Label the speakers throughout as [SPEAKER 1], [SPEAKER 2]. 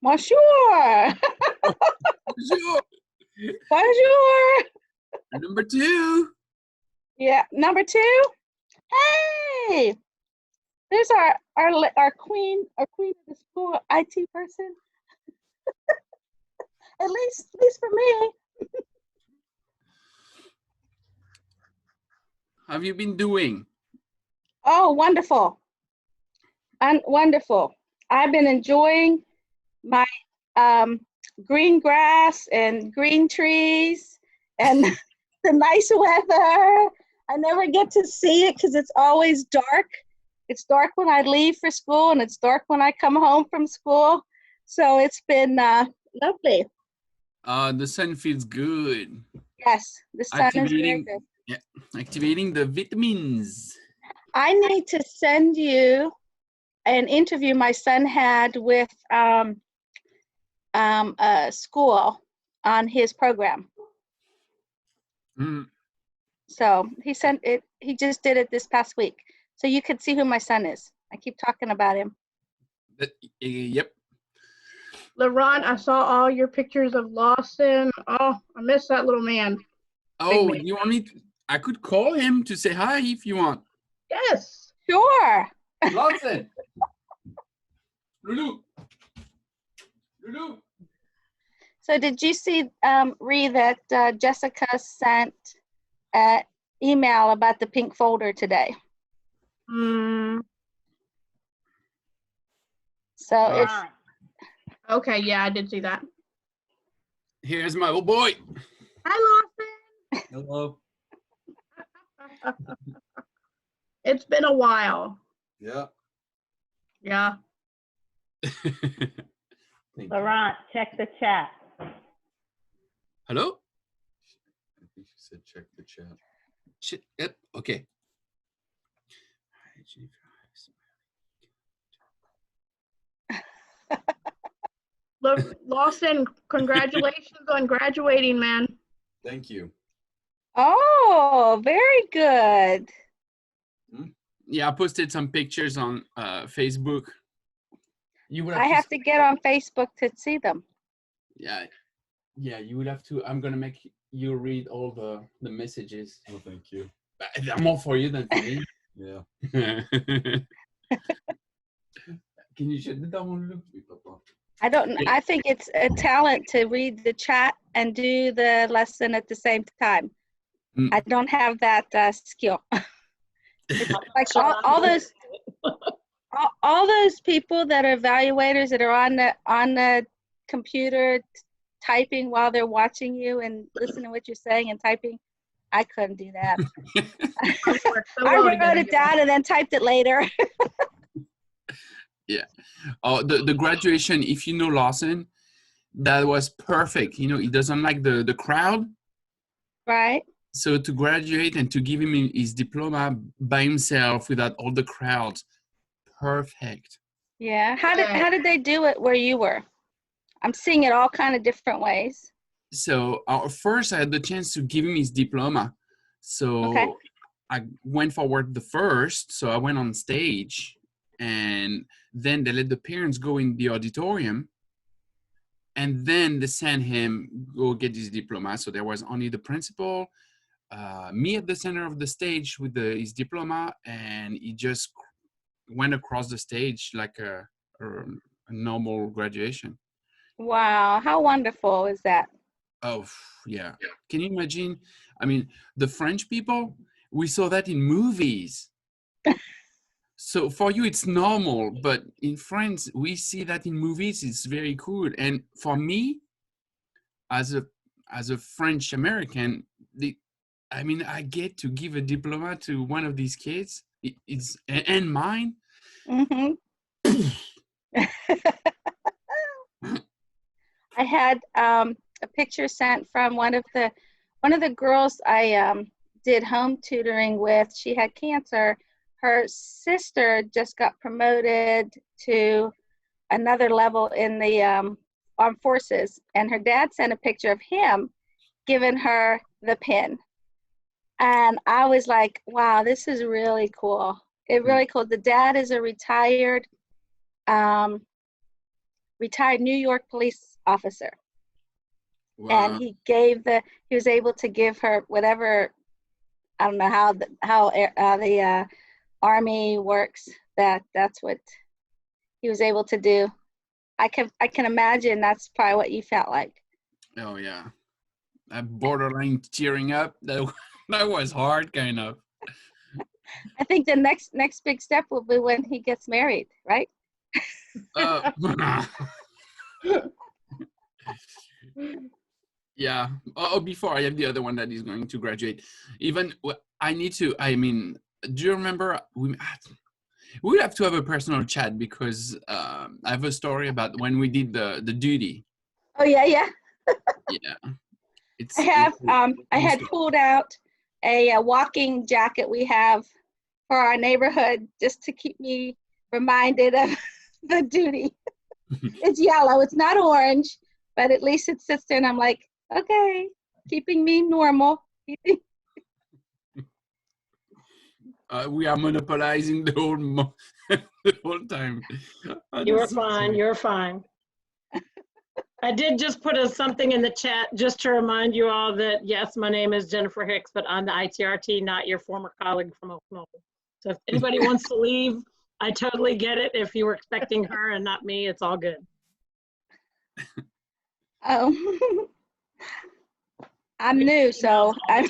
[SPEAKER 1] Bonjour.
[SPEAKER 2] Bonjour.
[SPEAKER 1] Bonjour.
[SPEAKER 2] Number 2.
[SPEAKER 1] Yeah, number 2. Hey, there's our queen of the school IT person. at least for me.
[SPEAKER 2] How have you been doing?
[SPEAKER 1] Oh, wonderful. Wonderful. I've been enjoying my green grass and green trees and the nice weather. I never get to see it because it's always dark. It's dark when I leave for school and it's dark when I come home from school. So it's been lovely.
[SPEAKER 2] The sun feels good.
[SPEAKER 1] Yes, the sun is very good.
[SPEAKER 2] Yeah, activating the vitamins.
[SPEAKER 1] I need to send you an interview my son had with a school on his program.
[SPEAKER 2] Mm.
[SPEAKER 1] So he sent it. He just did it this past week. So you could see who my son is. I keep talking about him.
[SPEAKER 2] Yep.
[SPEAKER 3] LaRon, I saw all your pictures of Lawson. Oh, I miss that little man.
[SPEAKER 2] Oh, you want me to, I could call him to say hi if you want.
[SPEAKER 3] Yes.
[SPEAKER 1] Sure.
[SPEAKER 2] Lawson. Lulu.
[SPEAKER 1] So did you see, Ree, that Jessica sent an email about the pink folder today? So it's
[SPEAKER 3] okay. Yeah, I did see that.
[SPEAKER 2] Here's my little boy.
[SPEAKER 3] Hi, Lawson.
[SPEAKER 2] Hello.
[SPEAKER 3] It's been a while.
[SPEAKER 2] Yeah.
[SPEAKER 3] Yeah.
[SPEAKER 4] Laurent, check the chat.
[SPEAKER 2] Hello? I think she said check the chat. Yep. Okay.
[SPEAKER 3] Lawson, congratulations on graduating, man.
[SPEAKER 2] Thank you.
[SPEAKER 1] Oh, very good.
[SPEAKER 2] Yeah, I posted some pictures on Facebook.
[SPEAKER 1] I have to get on Facebook to see them.
[SPEAKER 2] Yeah, you will have to. I'm gonna make you read all the messages.
[SPEAKER 5] Oh, thank you.
[SPEAKER 2] They're more for you than for me.
[SPEAKER 5] Yeah.
[SPEAKER 2] Can you shut the door?
[SPEAKER 1] I think it's a talent to read the chat and do the lesson at the same time. I don't have that skill. It's like all those people that are evaluators that are on the computer typing while they're watching you and listening to what you're saying and typing. I couldn't do that. I wrote it down and then typed it later.
[SPEAKER 2] Yeah. Oh, the graduation, if you know Lawson, that was perfect. You know, he doesn't like the crowd.
[SPEAKER 1] Right.
[SPEAKER 2] So to graduate and to give him his diploma by himself without all the crowds, perfect.
[SPEAKER 1] Yeah. How did they do it where you were? I'm seeing it all kind of different ways.
[SPEAKER 2] So first I had the chance to give him his diploma. So
[SPEAKER 1] okay.
[SPEAKER 2] I went forward the first. So I went on stage and then they let the parents go in the auditorium and then they sent him go get his diploma. So there was only the principal, me at the center of the stage with his diploma, and he just went across the stage like a normal graduation.
[SPEAKER 1] Wow, how wonderful is that?
[SPEAKER 2] Oh, yeah. Can you imagine? I mean, the French people, we saw that in movies. So for you, it's normal, but in France, we see that in movies. It's very cool. And for me, as a French American, I get to give a diploma to one of these kids. It's and mine.
[SPEAKER 1] Mm-hmm. I had a picture sent from one of the girls I did home tutoring with. She had cancer. Her sister just got promoted to another level in the armed forces, and her dad sent a picture of him giving her the pin. And I was like, wow, this is really cool. It's really cool. The dad is a retired retired New York police officer.
[SPEAKER 2] Wow.
[SPEAKER 1] And he was able to give her whatever, I don't know how the Army works, that's what he was able to do. I can imagine that's probably what you felt like.
[SPEAKER 2] Oh yeah, I'm borderline tearing up. That was hard, kind of.
[SPEAKER 1] I think the next big step will be when he gets married, right?
[SPEAKER 2] Yeah. Oh, before I have the other one that is going to graduate. Even I need to. I mean, do you remember we have to have a personal chat because I have a story about when we did the duty.
[SPEAKER 1] Oh yeah.
[SPEAKER 2] Yeah.
[SPEAKER 1] I had pulled out a walking jacket we have for our neighborhood just to keep me reminded of the duty. It's yellow, it's not orange, but at least it sits there and I'm like, okay, keeping me normal.
[SPEAKER 2] We are monopolizing the whole time.
[SPEAKER 4] You were fine. You're fine. I did just put something in the chat just to remind you all that, yes, my name is Jennifer Hicks, but I'm the ITRT, not your former colleague from Oklahoma. So if anybody wants to leave, I totally get it. If you were expecting her and not me, it's all good.
[SPEAKER 1] Oh, I'm new, so I'm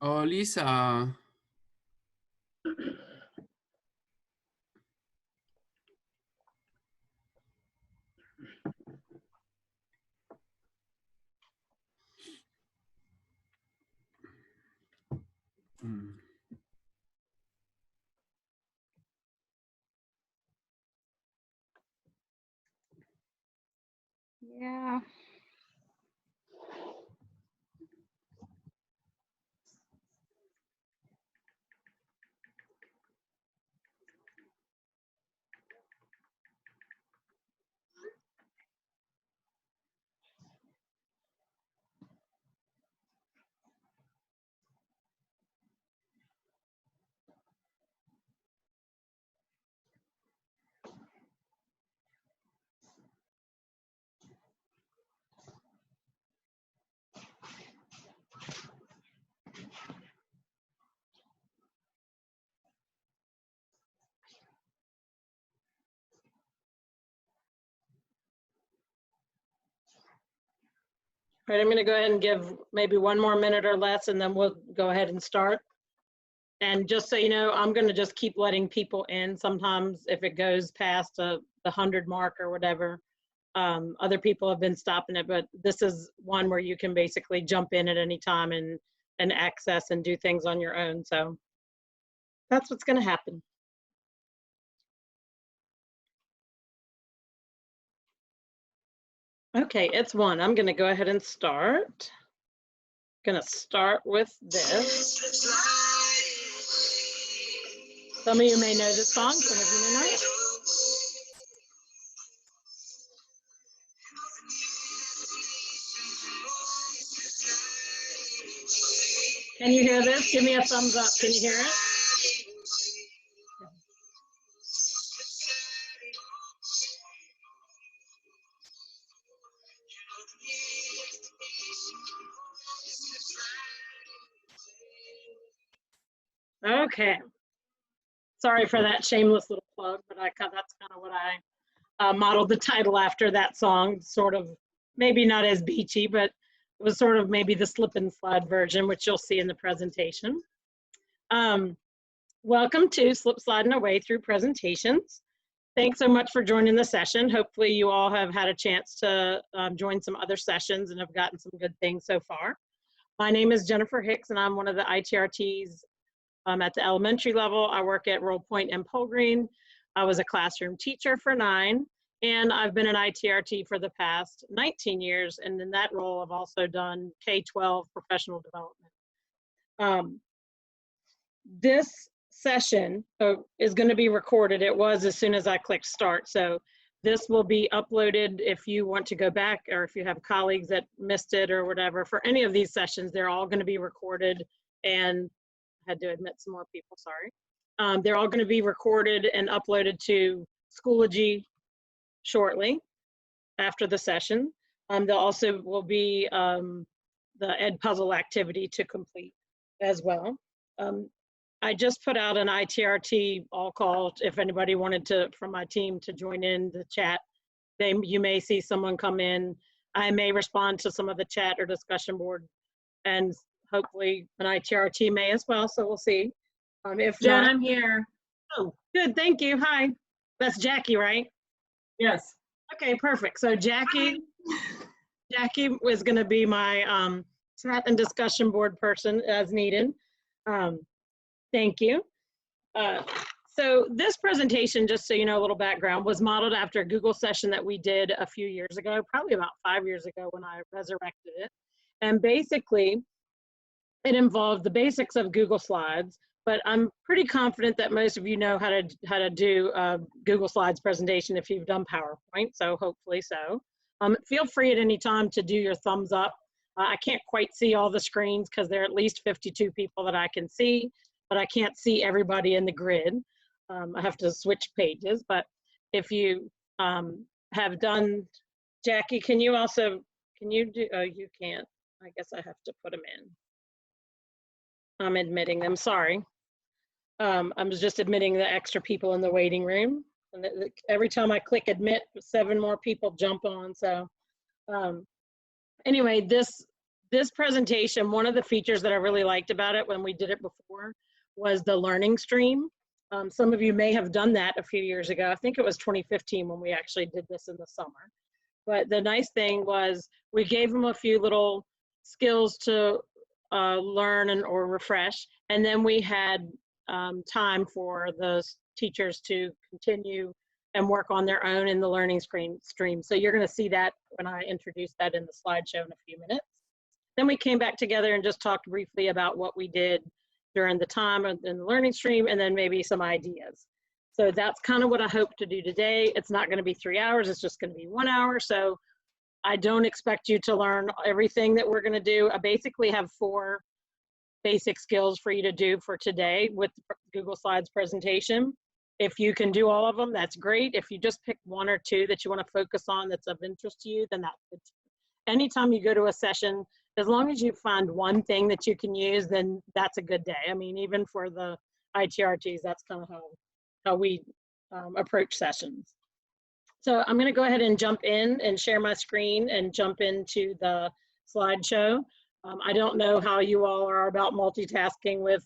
[SPEAKER 2] Oh, Lisa.
[SPEAKER 1] yeah.
[SPEAKER 4] All right, I'm going to go ahead and give maybe 1 more minute or less, and then we'll go ahead and start. And just so you know, I'm going to just keep letting people in. Sometimes if it goes past the 100 mark or whatever, other people have been stopping it, but this is one where you can basically jump in at any time and access and do things on your own. So that's what's going to happen. Okay, it's 1. I'm going to go ahead and start. Going to start with this. Some of you may know this song, some of you may not. Can you hear this? Give me a thumbs up. Can you hear it? Okay. Sorry for that shameless little plug, but that's kind of what I modeled the title after that song, sort of, maybe not as beachy, but it was sort of maybe the slip and slide version, which you'll see in the presentation. Welcome to Slip Sliding Away Through Presentations. Thanks so much for joining the session. Hopefully you all have had a chance to join some other sessions and have gotten some good things so far. My name is Jennifer Hicks, and I'm one of the ITRTs at the elementary level. I work at Roll Point and Polgreen. I was a classroom teacher for 9, and I've been an ITRT for the past 19 years, and in that role I've also done K-12 professional development. This session is going to be recorded. It was as soon as I clicked start, so This will be uploaded if you want to go back, or if you have colleagues that missed it or whatever. For any of these sessions, they're all going to be recorded, and I had to admit some more people, sorry. They're all going to be recorded and uploaded to Schoology shortly after the session. There also will be the Ed Puzzle activity to complete as well. I just put out an ITRT all call if anybody wanted to, from my team, to join in the chat. You may see someone come in. I may respond to some of the chat or discussion board, and hopefully an ITRT may as well, so we'll see. If
[SPEAKER 5] Jen,
[SPEAKER 4] not,
[SPEAKER 5] I'm here.
[SPEAKER 4] oh, good, thank you, hi. That's Jackie, right?
[SPEAKER 5] Yes.
[SPEAKER 4] Okay, perfect. So Jackie was gonna be my chat and discussion board person as needed. Thank you. So this presentation, just so you know a little background, was modeled after a Google session that we did a few years ago, probably about 5 years ago when I resurrected it. And basically, it involved the basics of Google Slides, but I'm pretty confident that most of you know how to do a Google Slides presentation if you've done PowerPoint, so hopefully so. Feel free at any time to do your thumbs up. I can't quite see all the screens because there are at least 52 people that I can see, but I can't see everybody in the grid. I have to switch pages, but if you have done, Jackie, can you do, oh, you can't. I guess I have to put them in. I'm admitting them, sorry. I was just admitting the extra people in the waiting room. And every time I click admit, 7 more people jump on, so. Anyway, this presentation, one of the features that I really liked about it when we did it before was the learning stream. Some of you may have done that a few years ago. I think it was 2015 when we actually did this in the summer. But the nice thing was we gave them a few little skills to learn or refresh, and then we had time for the teachers to continue and work on their own in the learning stream. So you're going to see that when I introduce that in the slideshow in a few minutes. Then we came back together and just talked briefly about what we did during the time in the learning stream, and then maybe some ideas. So that's kind of what I hope to do today. It's not going to be 3 hours, it's just going to be 1 hour. So I don't expect you to learn everything that we're going to do. I basically have 4 basic skills for you to do for today with the Google Slides presentation. If you can do all of them, that's great. If you just pick 1 or 2 that you want to focus on that's of interest to you, then that's good. Anytime you go to a session, as long as you find one thing that you can use, then that's a good day. I mean, even for the ITRTs, that's kind of how we approach sessions. So I'm going to go ahead and jump in and share my screen and jump into the slideshow. I don't know how you all are about multitasking with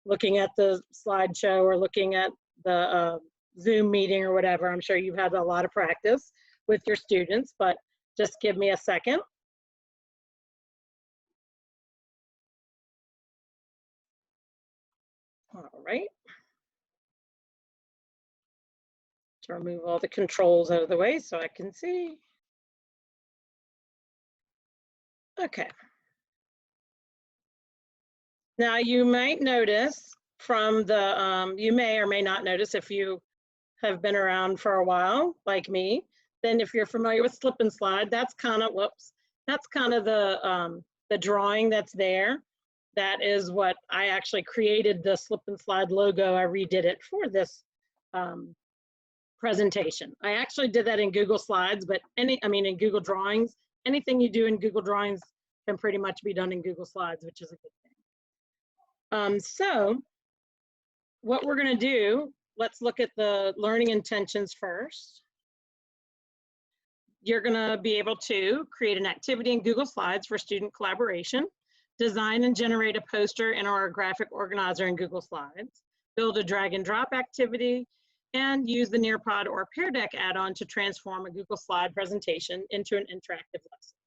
[SPEAKER 4] looking at the slideshow or looking at the Zoom meeting or whatever. I'm sure you've had a lot of practice with your students, but just give me a second. All right. To remove all the controls out of the way so I can see. Okay. Now you might notice from the, you may or may not notice if you have been around for a while, like me, then if you're familiar with Slip and Slide, that's kind of, whoops, that's kind of the drawing that's there. That is what I actually created, the Slip and Slide logo. I redid it for this presentation. I actually did that in Google Slides, but in Google Drawings, anything you do in Google Drawings can pretty much be done in Google Slides, which is a good thing. So what we're gonna do, let's look at the learning intentions first. You're gonna be able to create an activity in Google Slides for student collaboration, design and generate a poster in our graphic organizer in Google Slides, build a drag and drop activity, and use the Nearpod or Pear Deck add-on to transform a Google Slide presentation into an interactive lesson.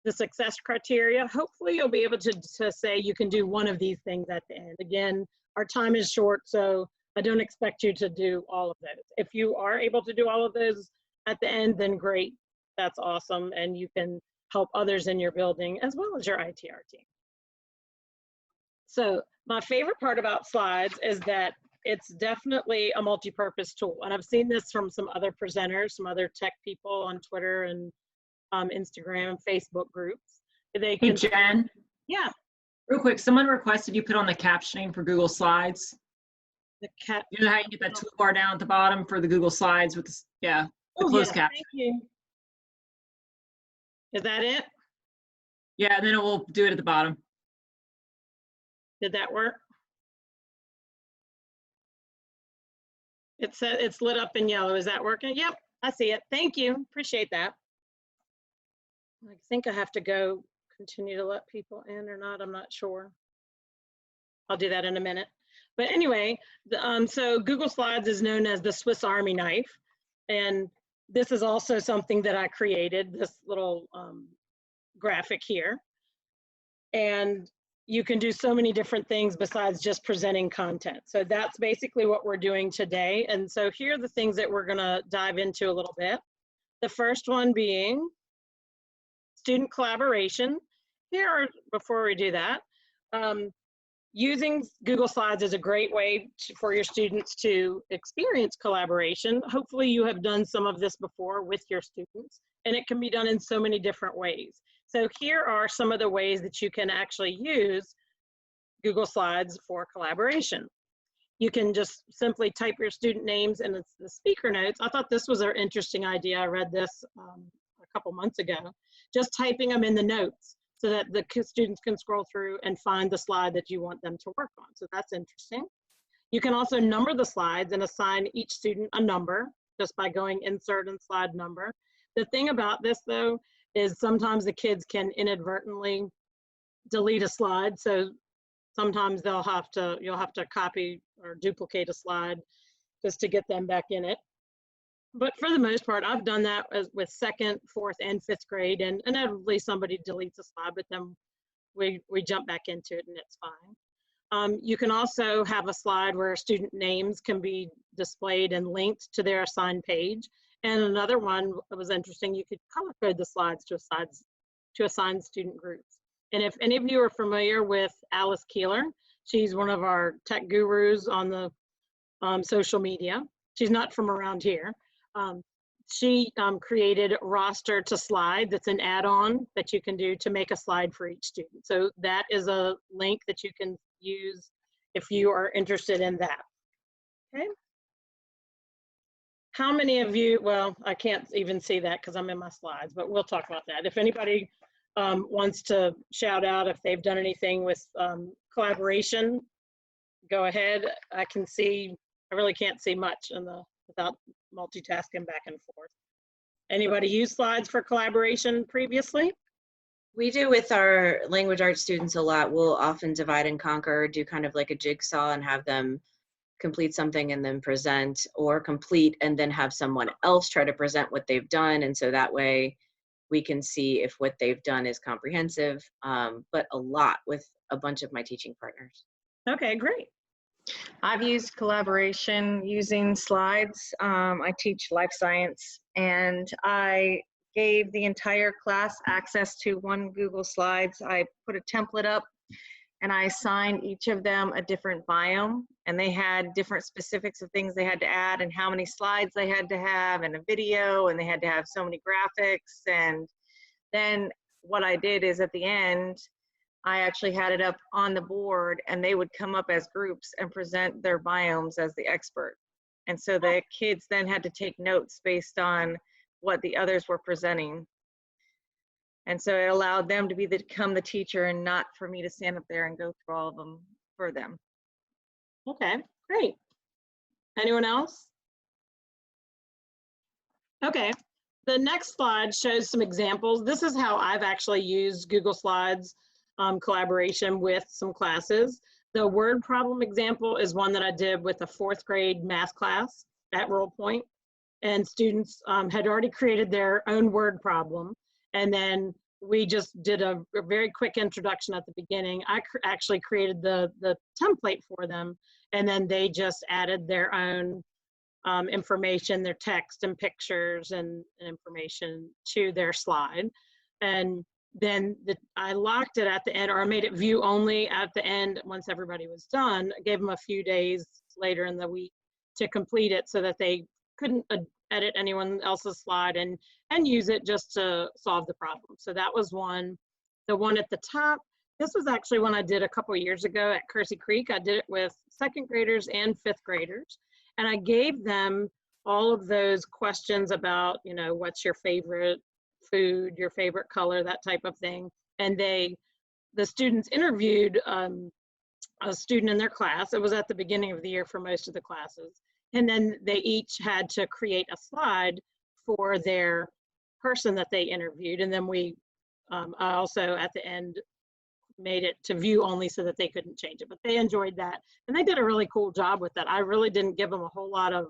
[SPEAKER 4] The success criteria, hopefully you'll be able to say you can do one of these things at the end. Again, our time is short, so I don't expect you to do all of those. If you are able to do all of those at the end, then great, that's awesome, and you can help others in your building as well as your ITR team. So my favorite part about slides is that it's definitely a multi-purpose tool. And I've seen this from some other presenters, some other tech people on Twitter and Instagram and Facebook groups. They
[SPEAKER 5] Hey,
[SPEAKER 4] can,
[SPEAKER 5] Jen,
[SPEAKER 4] yeah,
[SPEAKER 5] real quick, someone requested you put on the captioning for Google Slides.
[SPEAKER 4] the cat.
[SPEAKER 5] You know how you get that toolbar down at the bottom for the Google Slides with the, the
[SPEAKER 4] Oh,
[SPEAKER 5] closed
[SPEAKER 4] yeah,
[SPEAKER 5] caption.
[SPEAKER 4] thank you. Is that it?
[SPEAKER 5] Yeah, and then it will do it at the bottom.
[SPEAKER 4] Did that work? It said it's lit up in yellow. Is that working? Yep, I see it. Thank you. Appreciate that. I think I have to go continue to let people in or not. I'm not sure. I'll do that in a minute. But anyway, so Google Slides is known as the Swiss Army knife. And this is also something that I created, this little graphic here. And you can do so many different things besides just presenting content. So that's basically what we're doing today. And so here are the things that we're gonna dive into a little bit. The first one being student collaboration. Before we do that, using Google Slides is a great way for your students to experience collaboration. Hopefully you have done some of this before with your students, and it can be done in so many different ways. So here are some of the ways that you can actually use Google Slides for collaboration. You can just simply type your student names in the speaker notes. I thought this was an interesting idea. I read this a couple months ago. Just typing them in the notes so that the students can scroll through and find the slide that you want them to work on. So that's interesting. You can also number the slides and assign each student a number just by going insert and slide number. The thing about this though is sometimes the kids can inadvertently delete a slide. So sometimes you'll have to copy or duplicate a slide just to get them back in it. But for the most part, I've done that with 2nd, 4th, and 5th grade, and inevitably somebody deletes a slide, but then we jump back into it and it's fine. You can also have a slide where student names can be displayed and linked to their assigned page. And another one that was interesting, you could color code the slides to assign student groups. And if any of you are familiar with Alice Keeler, she's one of our tech gurus on the social media. She's not from around here. She created Roster to Slide. That's an add-on that you can do to make a slide for each student. So that is a link that you can use if you are interested in that. Okay. How many of you, well, I can't even see that because I'm in my slides, but we'll talk about that. If anybody wants to shout out if they've done anything with collaboration, go ahead. I can see, I really can't see much without multitasking back and forth. Anybody use slides for collaboration previously?
[SPEAKER 6] We do with our language arts students a lot. We'll often divide and conquer, do kind of like a jigsaw and have them complete something and then present, or complete and then have someone else try to present what they've done. And so that way we can see if what they've done is comprehensive, but a lot with a bunch of my teaching partners.
[SPEAKER 4] Okay, great.
[SPEAKER 7] I've used collaboration using slides. I teach life science, and I gave the entire class access to one Google Slides. I put a template up and I assigned each of them a different biome, and they had different specifics of things they had to add and how many slides they had to have and a video, and they had to have so many graphics. And then what I did is at the end, I actually had it up on the board, and they would come up as groups and present their biomes as the expert. And so the kids then had to take notes based on what the others were presenting. And so it allowed them to become the teacher and not for me to stand up there and go through all of them for them.
[SPEAKER 4] Okay, great. Anyone else? Okay, the next slide shows some examples. This is how I've actually used Google Slides collaboration with some classes. The word problem example is one that I did with a 4th grade math class at Roll Point, and students had already created their own word problem, and then we just did a very quick introduction at the beginning. I actually created the template for them, and then they just added their own information, their text and pictures and information to their slide. And then I locked it at the end, or I made it view only at the end once everybody was done. I gave them a few days later in the week to complete it so that they couldn't edit anyone else's slide and use it just to solve the problem. So that was one. The one at the top, this was actually one I did a couple of years ago at Kersey Creek. I did it with 2nd graders and 5th graders. And I gave them all of those questions about, you know, what's your favorite food, your favorite color, that type of thing. And the students interviewed a student in their class. It was at the beginning of the year for most of the classes. And then they each had to create a slide for their person that they interviewed. And then I also at the end made it to view only so that they couldn't change it, but they enjoyed that. And they did a really cool job with that. I really didn't give them a whole lot of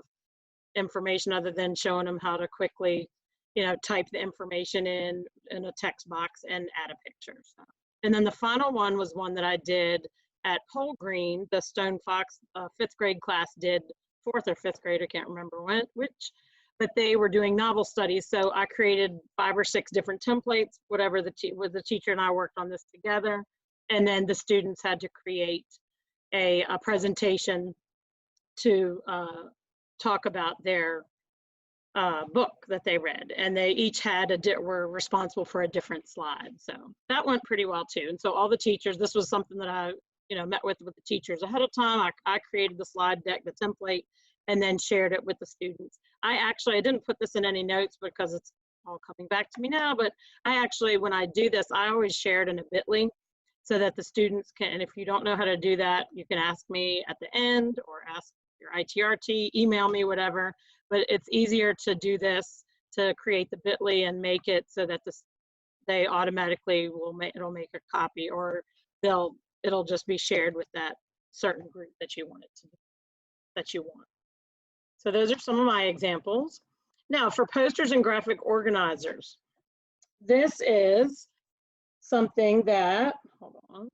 [SPEAKER 4] information other than showing them how to quickly, you know, type the information in a text box and add a picture. So. And then the final one was one that I did at Pole Green. The Stone Fox 5th grade class did, 4th or 5th grade, I can't remember which, but they were doing novel studies. So I created 5 or 6 different templates, whatever the teacher and I worked on this together. And then the students had to create a presentation to talk about their book that they read, and they each were responsible for a different slide. So that went pretty well too. And so all the teachers, this was something that I, you know, met with the teachers ahead of time. I created the slide deck, the template, and then shared it with the students. I didn't put this in any notes because it's all coming back to me now, but I actually, when I do this, I always share it in a bit.ly so that the students can, and if you don't know how to do that, you can ask me at the end or ask your ITRT, email me, whatever. But it's easier to do this, to create the bit.ly and make it so that they automatically it'll make a copy, or it'll just be shared with that certain group that you want it to be, that you want. So those are some of my examples. Now for posters and graphic organizers, this is something that, hold on,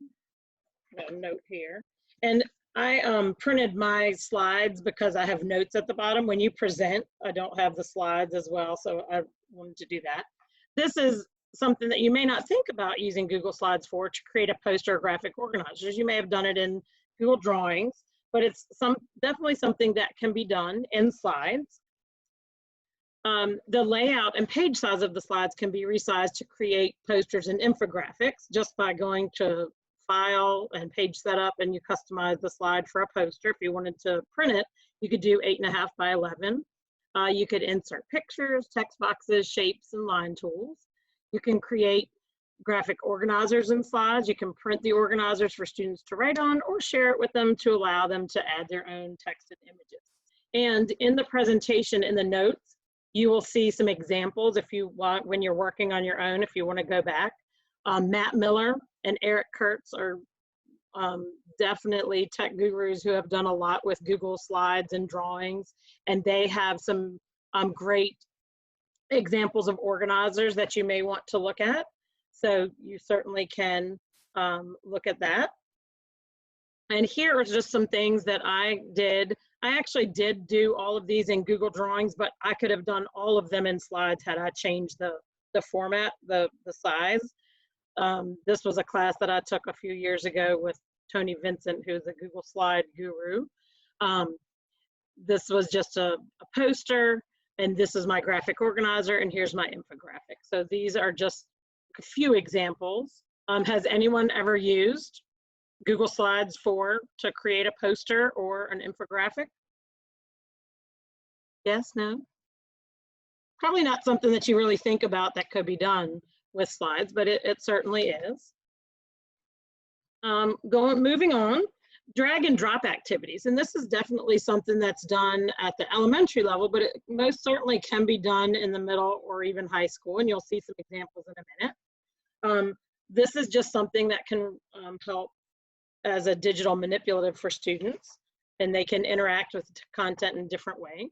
[SPEAKER 4] I got a note here. And I printed my slides because I have notes at the bottom. When you present, I don't have the slides as well, so I wanted to do that. This is something that you may not think about using Google Slides for, to create a poster or graphic organizers. You may have done it in Google Drawings, but it's definitely something that can be done in slides. The layout and page size of the slides can be resized to create posters and infographics just by going to File and Page Setup, and you customize the slide for a poster. If you wanted to print it, you could do 8.5 by 11. You could insert pictures, text boxes, shapes, and line tools. You can create graphic organizers in slides. You can print the organizers for students to write on, or share it with them to allow them to add their own text and images. And in the presentation, in the notes, you will see some examples if you want, when you're working on your own, if you want to go back. Matt Miller and Eric Kurtz are definitely tech gurus who have done a lot with Google Slides and drawings, and they have some great examples of organizers that you may want to look at. So you certainly can look at that. And here are just some things that I did. I actually did do all of these in Google Drawings, but I could have done all of them in slides had I changed the format, the size. This was a class that I took a few years ago with Tony Vincent, who's a Google Slide guru. This was just a poster, and this is my graphic organizer, and here's my infographic. So these are just a few examples. Has anyone ever used Google Slides to create a poster or an infographic? Yes, no? Probably not something that you really think about that could be done with slides, but it certainly is. Moving on, drag and drop activities. And this is definitely something that's done at the elementary level, but it most certainly can be done in the middle or even high school. And you'll see some examples in a minute. This is just something that can help as a digital manipulative for students, and they can interact with content in a different way.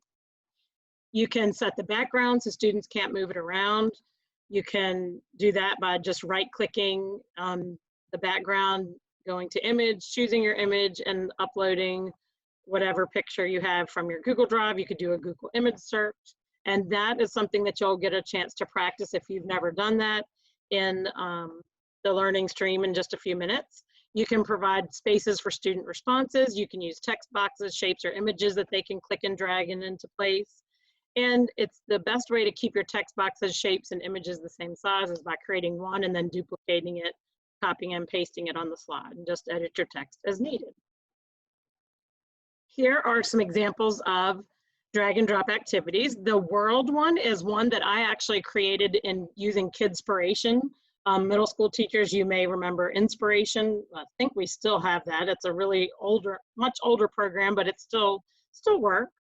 [SPEAKER 4] You can set the background so students can't move it around. You can do that by just right-clicking the background, going to image, choosing your image, and uploading whatever picture you have from your Google Drive. You could do a Google image search, and that is something that you'll get a chance to practice if you've never done that. in the learning stream in just a few minutes. You can provide spaces for student responses. You can use text boxes, shapes, or images that they can click and drag into place. And it's the best way to keep your text boxes, shapes, and images the same size is by creating one and then duplicating it, copying and pasting it on the slide, and just edit your text as needed. Here are some examples of drag and drop activities. The world one is one that I actually created in using Kidspiration. Middle school teachers, you may remember Inspiration. I think we still have that. It's a really older, much older program, but it still works.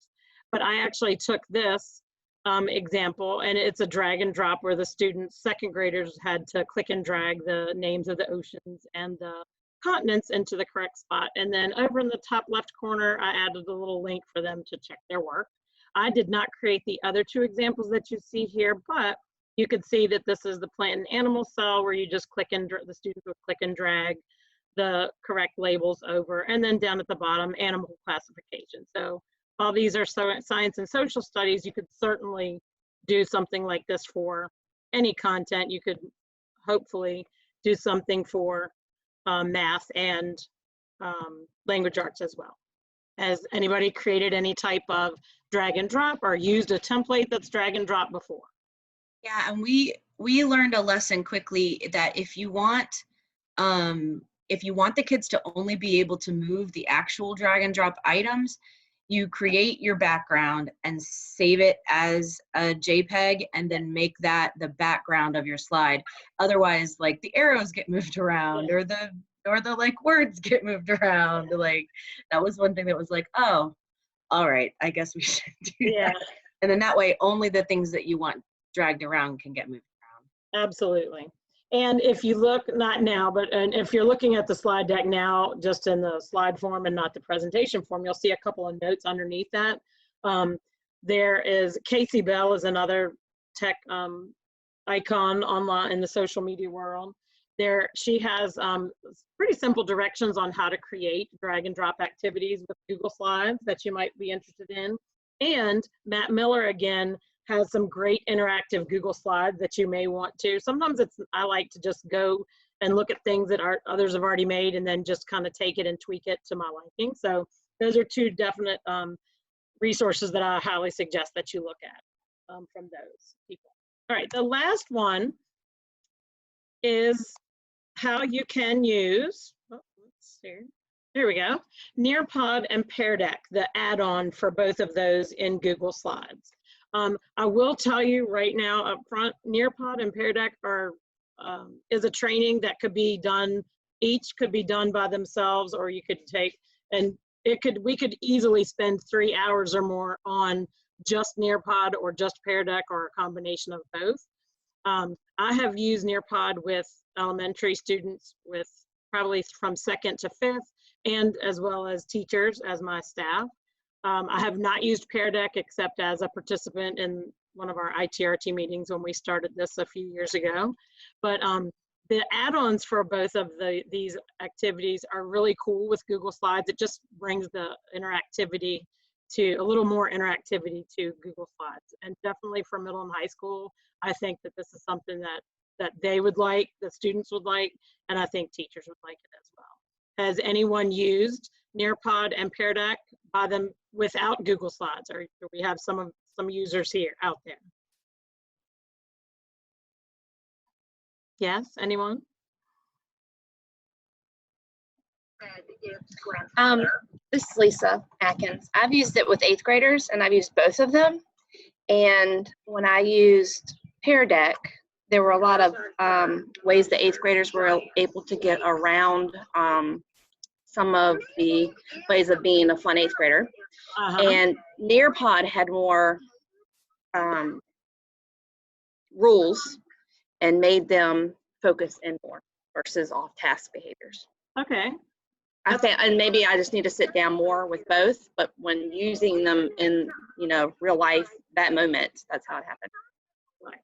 [SPEAKER 4] But I actually took this example, and it's a drag and drop where the students, second graders, had to click and drag the names of the oceans and the continents into the correct spot. And then over in the top left corner, I added a little link for them to check their work. I did not create the other two examples that you see here, but you could see that this is the plant and animal cell where you just click and the students would click and drag the correct labels over, and then down at the bottom, animal classification. So while these are science and social studies, you could certainly do something like this for any content. You could hopefully do something for math and language arts as well. Has anybody created any type of drag and drop or used a template that's drag and drop before?
[SPEAKER 6] Yeah, and we learned a lesson quickly that if you want the kids to only be able to move the actual drag and drop items, you create your background and save it as a JPEG and then make that the background of your slide. Otherwise, like the arrows get moved around or the like words get moved around. Like that was one thing that was like, oh, all right, I guess we should do that. And then that way only the things that you want dragged around can get moved around.
[SPEAKER 4] Absolutely. And if you look, not now, but if you're looking at the slide deck now, just in the slide form and not the presentation form, you'll see a couple of notes underneath that. There is Casey Bell is another tech icon online in the social media world. She has pretty simple directions on how to create drag and drop activities with Google Slides that you might be interested in. And Matt Miller, again, has some great interactive Google Slides that you may want to. Sometimes I like to just go and look at things that others have already made and then just kind of take it and tweak it to my liking. So those are two definite resources that I highly suggest that you look at from those people. All right, the last one is how you can use, let's see, there we go, Nearpod and Pear Deck, the add-on for both of those in Google Slides. I will tell you right now up front, Nearpod and Pear Deck is a training that could be done, each could be done by themselves, or you could take, and we could easily spend 3 hours or more on just Nearpod or just Pear Deck or a combination of both. I have used Nearpod with elementary students with probably from 2nd to 5th, and as well as teachers as my staff. I have not used Pear Deck except as a participant in one of our ITRT meetings when we started this a few years ago. But the add-ons for both of these activities are really cool with Google Slides. It just brings the interactivity to a little more interactivity to Google Slides. And definitely for middle and high school, I think that this is something that they would like, that students would like, and I think teachers would like it as well. Has anyone used Nearpod and Pear Deck by them without Google Slides, or do we have some users here out there? Yes, anyone?
[SPEAKER 8] This is Lisa Atkins. I've used it with 8th graders, and I've used both of them. And when I used Pear Deck, there were a lot of ways the 8th graders were able to get around some of the ways of being a fun 8th grader. And Nearpod had more rules and made them focus in more versus off-task behaviors.
[SPEAKER 4] Okay.
[SPEAKER 8] I think, and maybe I just need to sit down more with both, but when using them in, real life, that moment, that's how it happened.
[SPEAKER 4] Right.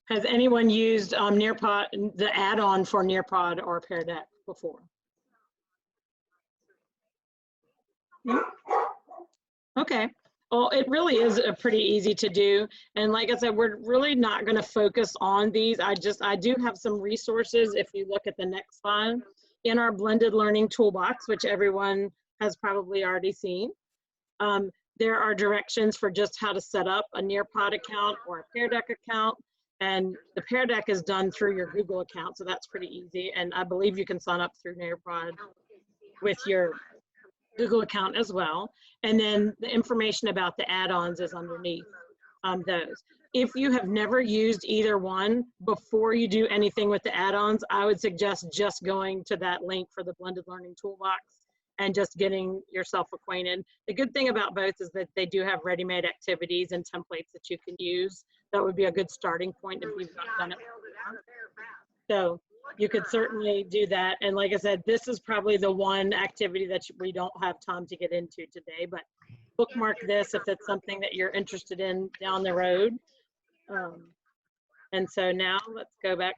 [SPEAKER 4] Has anyone used Nearpod, the add-on for Nearpod or Pear Deck before? No? Okay. Well, it really is a pretty easy to do. And like I said, we're really not going to focus on these. I do have some resources. If you look at the next slide, in our blended learning toolbox, which everyone has probably already seen, there are directions for just how to set up a Nearpod account or a Pear Deck account. And the Pear Deck is done through your Google account, so that's pretty easy. And I believe you can sign up through Nearpod with your Google account as well. And then the information about the add-ons is underneath those. If you have never used either one, before you do anything with the add-ons, I would suggest just going to that link for the blended learning toolbox and just getting yourself acquainted. The good thing about both is that they do have ready-made activities and templates that you can use. That would be a good starting point if you've not done it before. So you could certainly do that. And like I said, this is probably the one activity that we don't have time to get into today, but bookmark this if it's something that you're interested in down the road. And so now let's go back.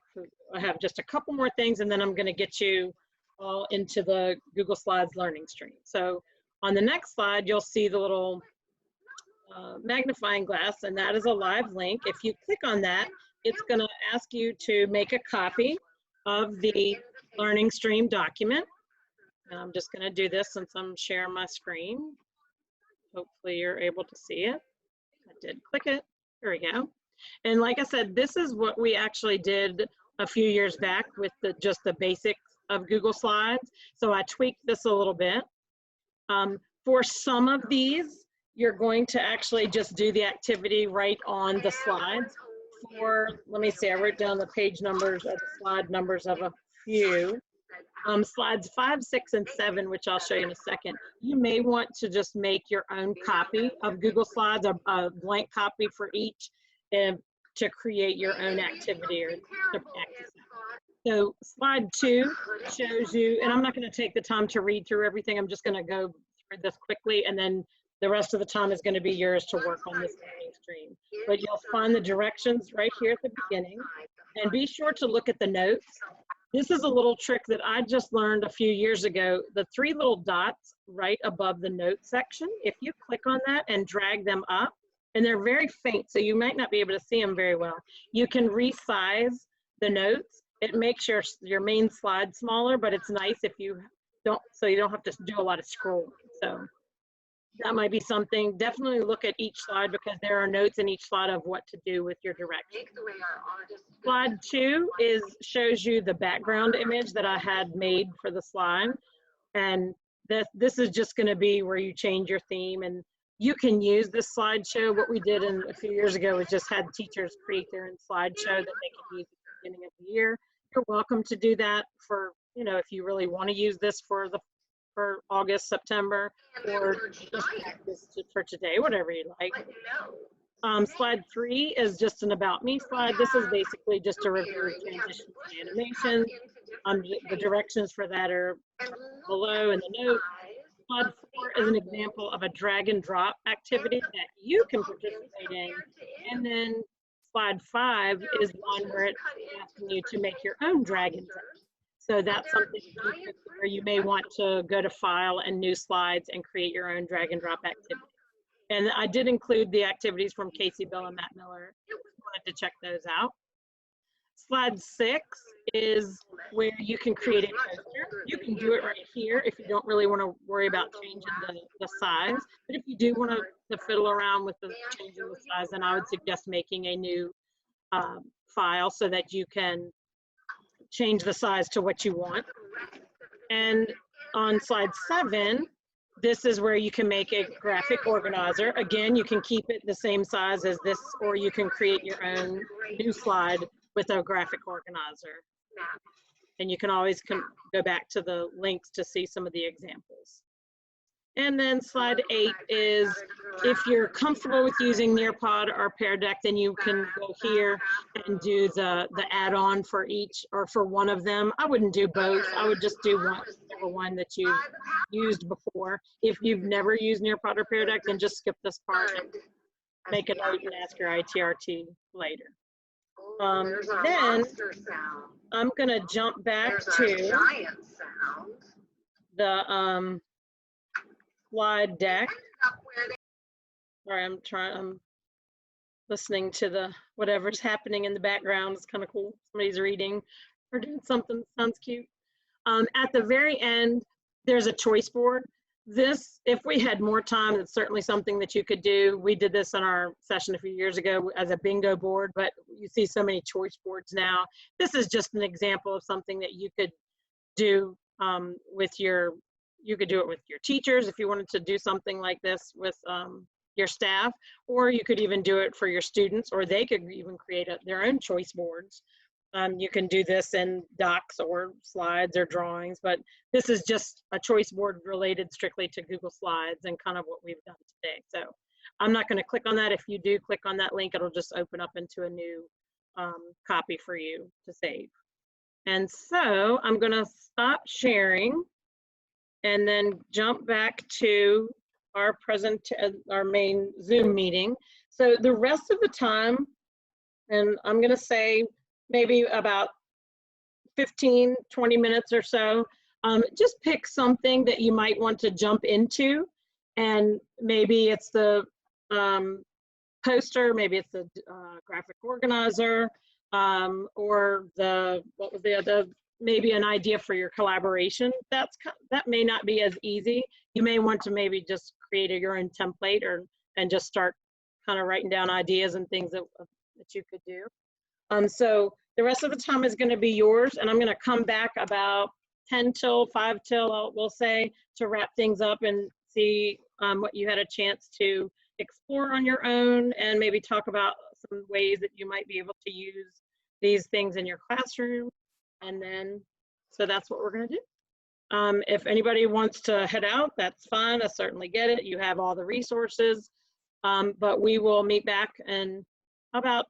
[SPEAKER 4] I have just a couple more things and then I'm going to get you all into the Google Slides learning stream. So on the next slide, you'll see the little magnifying glass, and that is a live link. If you click on that, it's going to ask you to make a copy of the learning stream document. And I'm just going to do this since I'm sharing my screen. Hopefully you're able to see it. I did click it. There we go. And like I said, this is what we actually did a few years back with just the basics of Google Slides. So I tweaked this a little bit. For some of these, you're going to actually just do the activity right on the slides. Let me see, I wrote down the page numbers or the slide numbers of a few. Slides 5, 6, and 7, which I'll show you in a second. You may want to just make your own copy of Google Slides, a blank copy for each, and to create your own activity or to practice. So slide 2 shows you, and I'm not going to take the time to read through everything. I'm just going to go through this quickly, and then the rest of the time is going to be yours to work on this learning stream. But you'll find the directions right here at the beginning, and be sure to look at the notes. This is a little trick that I just learned a few years ago. The 3 little dots right above the note section, if you click on that and drag them up, and they're very faint, so you might not be able to see them very well, you can resize the notes. It makes your main slide smaller, but it's nice if you don't, so you don't have to do a lot of scrolling. So that might be something. Definitely look at each slide because there are notes in each slide of what to do with your directions. Slide 2 shows you the background image that I had made for the slide. And this is just going to be where you change your theme, and you can use this slideshow. What we did a few years ago was just had teachers create their own slideshow that they could use at the beginning of the year. You're welcome to do that for, if you really want to use this for August, September, or just practice for today, whatever you like. Slide 3 is just an about me slide. This is basically just a review of transitions and animation. The directions for that are below in the note. Slide 4 is an example of a drag and drop activity that you can participate in. And then slide 5 is one where it's asking you to make your own drag and drop. So that's something where you may want to go to File and New Slides and create your own drag and drop activity. And I did include the activities from Casey Bill and Matt Miller if you wanted to check those out. Slide 6 is where you can create a poster. You can do it right here if you don't really want to worry about changing the size. But if you do want to fiddle around with the changing the size, then I would suggest making a new file so that you can change the size to what you want. And on slide 7, this is where you can make a graphic organizer. Again, you can keep it the same size as this, or you can create your own new slide with a graphic organizer. And you can always go back to the links to see some of the examples. And then slide 8 is if you're comfortable with using Nearpod or Pear Deck, then you can go here and do the add-on for each or for one of them. I wouldn't do both. I would just do one that you've used before. If you've never used Nearpod or Pear Deck, then just skip this part and make a note and ask your ITRT later. Then I'm going to jump back to the slide deck. Sorry, I'm listening to the whatever's happening in the background. It's kind of cool. Somebody's reading or doing something. Sounds cute. At the very end, there's a choice board. This, if we had more time, it's certainly something that you could do. We did this on our session a few years ago as a bingo board, but you see so many choice boards now. This is just an example of something that you could do you could do it with your teachers if you wanted to do something like this with your staff, or you could even do it for your students, or they could even create their own choice boards. You can do this in docs or slides or drawings, but this is just a choice board related strictly to Google Slides and kind of what we've done today. So I'm not going to click on that. If you do click on that link, it'll just open up into a new copy for you to save. And so I'm going to stop sharing and then jump back to our main Zoom meeting. So the rest of the time, and I'm going to say maybe about 15, 20 minutes or so, just pick something that you might want to jump into. And maybe it's the poster, maybe it's the graphic organizer, or what was the other, maybe an idea for your collaboration. That may not be as easy. You may want to maybe just create your own template and just start kind of writing down ideas and things that you could do. So the rest of the time is going to be yours, and I'm going to come back about 10 till 5 till, we'll say, to wrap things up and see what you had a chance to explore on your own, and maybe talk about some ways that you might be able to use these things in your classroom. And then, so that's what we're going to do. If anybody wants to head out, that's fine. I certainly get it. You have all the resources, but we will meet back in about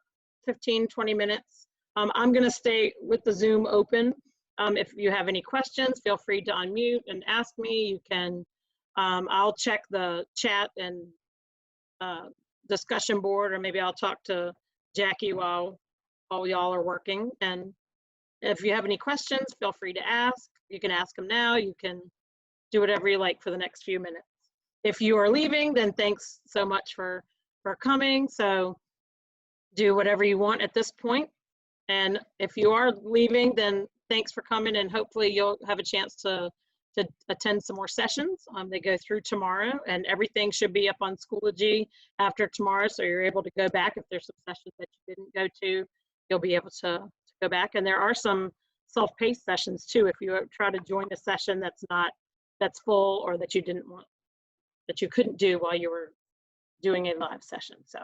[SPEAKER 4] 15, 20 minutes. I'm going to stay with the Zoom open. If you have any questions, feel free to unmute and ask me. You can, I'll check the chat and discussion board, or maybe I'll talk to Jackie while y'all are working. And if you have any questions, feel free to ask. You can ask them now. You can do whatever you like for the next few minutes. If you are leaving, then thanks so much for coming. So do whatever you want at this point. And if you are leaving, then thanks for coming, and hopefully you'll have a chance to attend some more sessions. They go through tomorrow, and everything should be up on Schoology after tomorrow, so you're able to go back. If there's some sessions that you didn't go to, you'll be able to go back. And there are some self-paced sessions too, if you try to join a session that's full, or that you couldn't do while you were doing a live session. So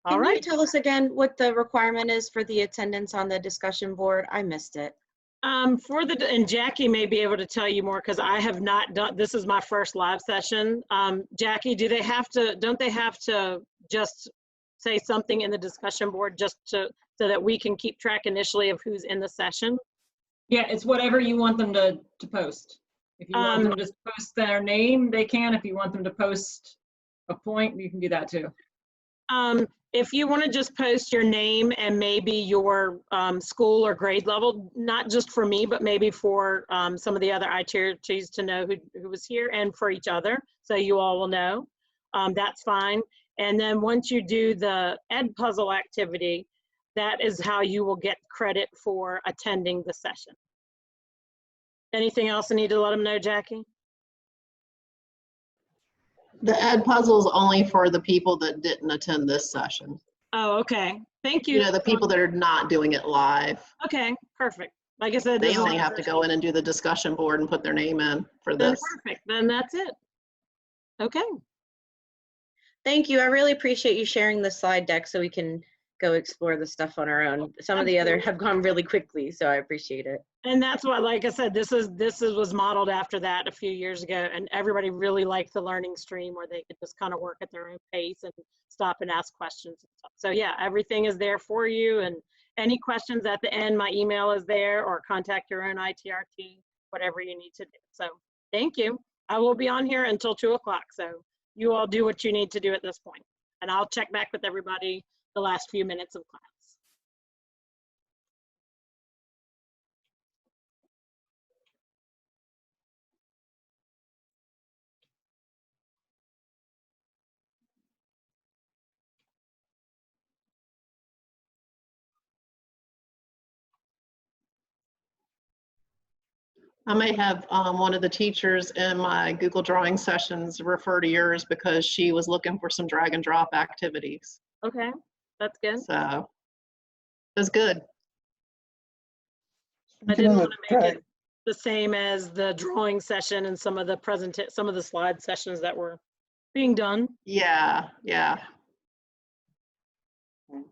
[SPEAKER 4] all right.
[SPEAKER 6] Can you tell us again what the requirement is for the attendance on the discussion board? I missed it.
[SPEAKER 4] And Jackie may be able to tell you more, because I have not done, this is my first live session. Jackie, don't they have to just say something in the discussion board so that we can keep track initially of who's in the session?
[SPEAKER 5] Yeah, it's whatever you want them to post. If you want them to just post their name, they can. If you want them to post a point, you can do that too.
[SPEAKER 4] If you want to just post your name and maybe your school or grade level, not just for me, but maybe for some of the other ITRTs to know who was here, and for each other, so you all will know, that's fine. And then once you do the Ed Puzzle activity, that is how you will get credit for attending the session. Anything else I need to let them know, Jackie?
[SPEAKER 9] The Ed Puzzle is only for the people that didn't attend this session.
[SPEAKER 4] Oh, okay. Thank you.
[SPEAKER 9] You know, the people that are not doing it live.
[SPEAKER 4] Okay, perfect. Like I said,
[SPEAKER 9] They only have to go in and do the discussion board and put their name in for this.
[SPEAKER 4] Perfect, then that's it. Okay.
[SPEAKER 6] Thank you. I really appreciate you sharing the slide deck so we can go explore the stuff on our own. Some of the other have gone really quickly, so I appreciate it.
[SPEAKER 4] And that's why, like I said, this was modeled after that a few years ago, and everybody really liked the learning stream where they could just kind of work at their own pace and stop and ask questions and stuff. So yeah, everything is there for you, and any questions at the end, my email is there, or contact your own ITRT, whatever you need to do. So thank you. I will be on here until 2 o'clock, so you all do what you need to do at this point, and I'll check back with everybody the last few minutes of class.
[SPEAKER 9] I may have one of the teachers in my Google Drawing sessions refer to yours because she was looking for some drag and drop activities.
[SPEAKER 4] Okay, that's good.
[SPEAKER 9] So it was good.
[SPEAKER 4] I didn't want to make it the same as the drawing session and some of the slide sessions that were being done.
[SPEAKER 9] Yeah, yeah.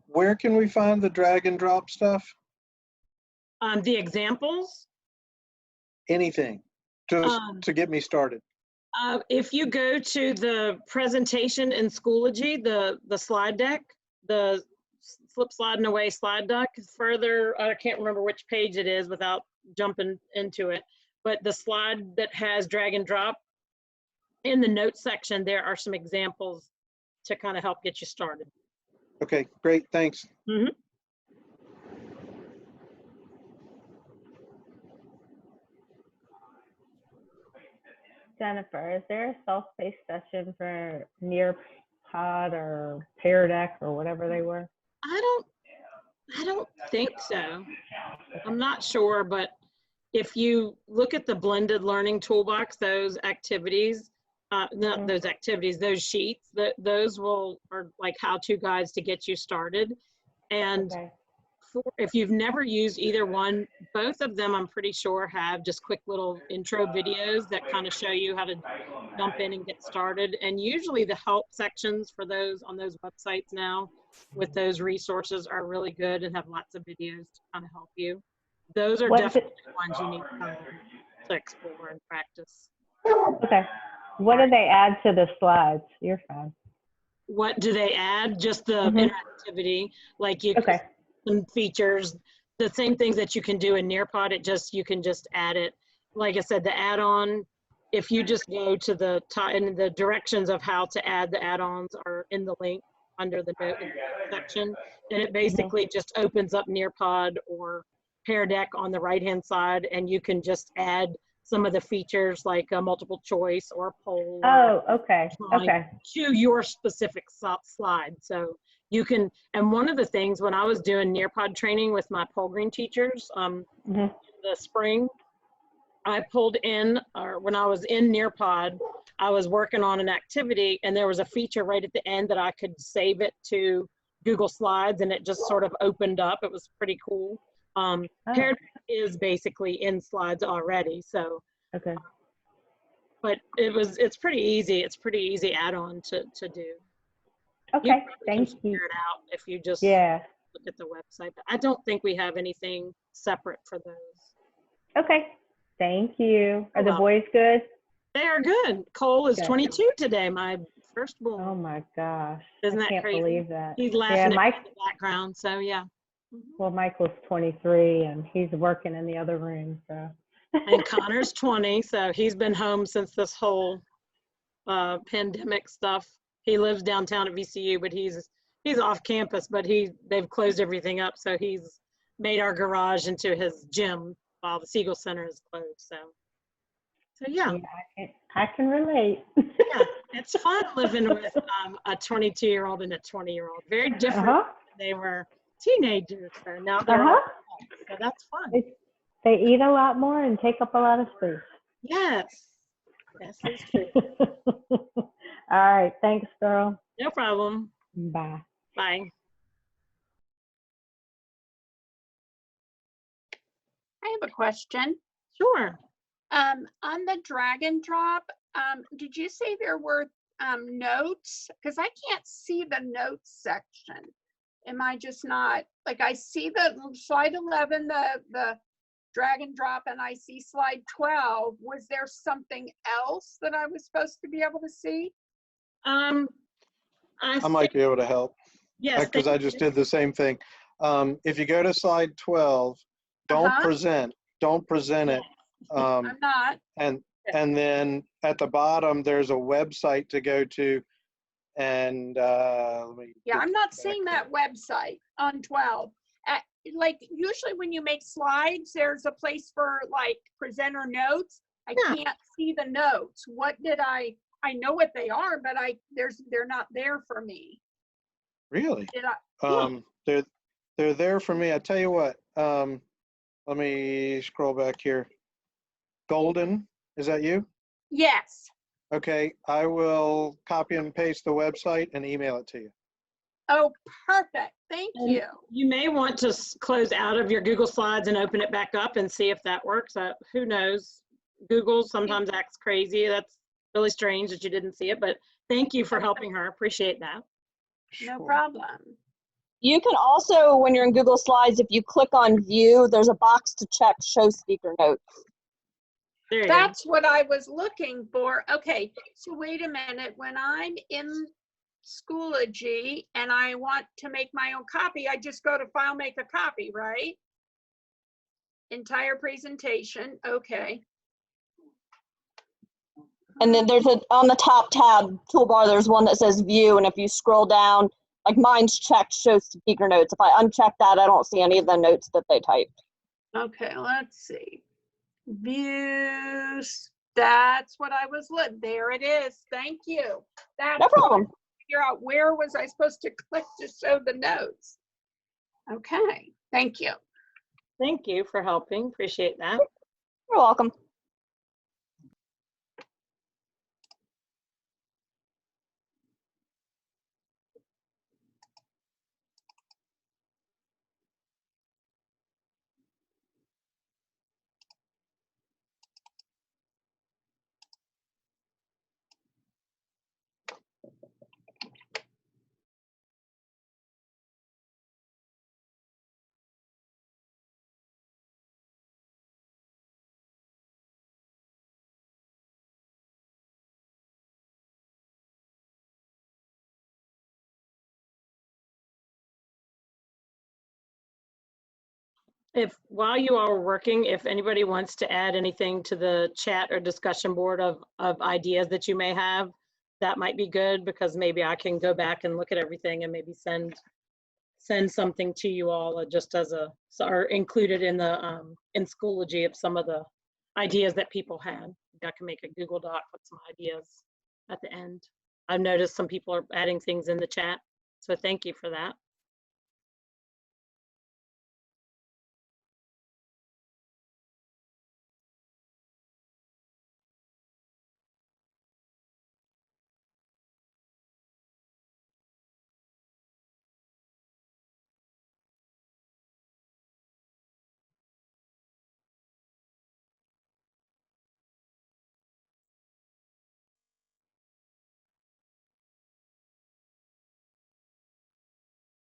[SPEAKER 10] Where can we find the drag and drop stuff?
[SPEAKER 4] The examples,
[SPEAKER 10] Anything, just to get me started.
[SPEAKER 4] if you go to the presentation in Schoology, the slide deck, the flip sliding away slide deck, further, I can't remember which page it is without jumping into it, but the slide that has drag and drop, in the notes section, there are some examples to kind of help get you started.
[SPEAKER 10] Okay, great, thanks.
[SPEAKER 4] Mm-hmm.
[SPEAKER 11] Jennifer, is there a self-paced session for Nearpod or Pear Deck or whatever they were?
[SPEAKER 4] I don't think so. I'm not sure, but if you look at the blended learning toolbox, those activities, not those activities, those sheets, those are like how-to guides to get you started. And
[SPEAKER 11] Okay.
[SPEAKER 4] If you've never used either one, both of them I'm pretty sure have just quick little intro videos that kind of show you how to jump in and get started. And usually the help sections for those on those websites now with those resources are really good and have lots of videos to kind of help you. Those are definitely ones you need to explore and practice.
[SPEAKER 11] Okay. What do they add to the slides? You're fine.
[SPEAKER 4] What do they add? Just the interactivity, like you
[SPEAKER 11] Okay.
[SPEAKER 4] some features, the same things that you can do in Nearpod. You can just add it. Like I said, the add-on, if you just go to the top, and the directions of how to add the add-ons are in the link under the note section, and it basically just opens up Nearpod or Pear Deck on the right-hand side, and you can just add some of the features like a multiple choice or a poll.
[SPEAKER 11] Oh, okay. Okay.
[SPEAKER 4] To your specific slide. So you can, and one of the things when I was doing Nearpod training with my Pole Green teachers in the spring, I pulled in, or when I was in Nearpod, I was working on an activity and there was a feature right at the end that I could save it to Google Slides and it just sort of opened up. It was pretty cool. Pear Deck is basically in Slides already, so.
[SPEAKER 11] Okay.
[SPEAKER 4] But it's pretty easy. It's pretty easy add-on to do.
[SPEAKER 11] Okay, thank you.
[SPEAKER 4] Figure it out if you just
[SPEAKER 11] look
[SPEAKER 4] at the website. But I don't think we have anything separate for those.
[SPEAKER 11] Okay, thank you. Are the
[SPEAKER 4] Well,
[SPEAKER 11] boys good?
[SPEAKER 4] They are good. Cole is
[SPEAKER 11] Good.
[SPEAKER 4] 22 today, my firstborn.
[SPEAKER 11] Oh my gosh.
[SPEAKER 4] Isn't
[SPEAKER 11] I
[SPEAKER 4] that
[SPEAKER 11] can't
[SPEAKER 4] crazy?
[SPEAKER 11] believe that.
[SPEAKER 4] He's laughing
[SPEAKER 11] Mike,
[SPEAKER 4] at me in the background, so yeah.
[SPEAKER 11] well, Michael's 23 and he's working in the other room, so.
[SPEAKER 4] And Connor's 20, so he's been home since this whole pandemic stuff. He lives downtown at VCU, but he's off campus, but they've closed everything up, so he's made our garage into his gym while the Siegel Center is closed. So yeah.
[SPEAKER 11] I can relate.
[SPEAKER 4] Yeah, it's fun living with a 22-year-old and a 20-year-old. Very different. They were teenagers, so now they're all adults, so that's fun.
[SPEAKER 11] They eat a lot more and take up a lot of space.
[SPEAKER 4] Yes, it's true.
[SPEAKER 11] All right, thanks, girl.
[SPEAKER 4] No problem.
[SPEAKER 11] Bye.
[SPEAKER 4] Bye.
[SPEAKER 12] I have a question.
[SPEAKER 4] Sure.
[SPEAKER 12] On the drag and drop, did you say there were notes? Because I can't see the notes section. Am I just not, like I see the slide 11, the drag and drop, and I see slide 12. Was there something else that I was supposed to be able to see?
[SPEAKER 10] I might be able to help.
[SPEAKER 4] Yes.
[SPEAKER 10] Because I just did the same thing. If you go to slide 12, don't present it.
[SPEAKER 12] I'm not.
[SPEAKER 10] And then at the bottom, there's a website to go to. And
[SPEAKER 12] I'm not seeing that website on 12. Like usually when you make slides, there's a place for like presenter notes. I can't see the notes. What did I know what they are, but they're not there for me.
[SPEAKER 10] Really? They're there for me. I tell you what, let me scroll back here. Golden, is that you?
[SPEAKER 12] Yes.
[SPEAKER 10] Okay, I will copy and paste the website and email it to you.
[SPEAKER 12] Oh, perfect. Thank
[SPEAKER 4] And
[SPEAKER 12] you.
[SPEAKER 4] you may want to close out of your Google Slides and open it back up and see if that works. Who knows? Google sometimes acts crazy. That's really strange that you didn't see it, but thank you for helping her. Appreciate that.
[SPEAKER 12] No problem.
[SPEAKER 13] You can also, when you're in Google Slides, if you click on View, there's a box to check Show Speaker Notes.
[SPEAKER 4] There you
[SPEAKER 12] That's what I was looking for. Okay, so wait a minute. When I'm in Schoology and I want to make my own copy, I just go to File, Make a Copy, right? Entire presentation. Okay.
[SPEAKER 13] And then there's on the top tab toolbar, there's one that says View, and if you scroll down, like mine's checked Show Speaker Notes. If I uncheck that, I don't see any of the notes that they typed.
[SPEAKER 12] Okay, let's see. Views. That's what I was looking. There it is. Thank you. That's
[SPEAKER 13] No problem.
[SPEAKER 12] figure out where was I supposed to click to show the notes. Okay, thank you.
[SPEAKER 4] Thank you for helping. Appreciate that.
[SPEAKER 13] You're welcome.
[SPEAKER 4] If while you all are working, if anybody wants to add anything to the chat or discussion board of ideas that you may have, that might be good, because maybe I can go back and look at everything and maybe send something to you all just as or included in the in Schoology of some of the ideas that people had. I can make a Google Doc with some ideas at the end. I've noticed some people are adding things in the chat, so thank you for that.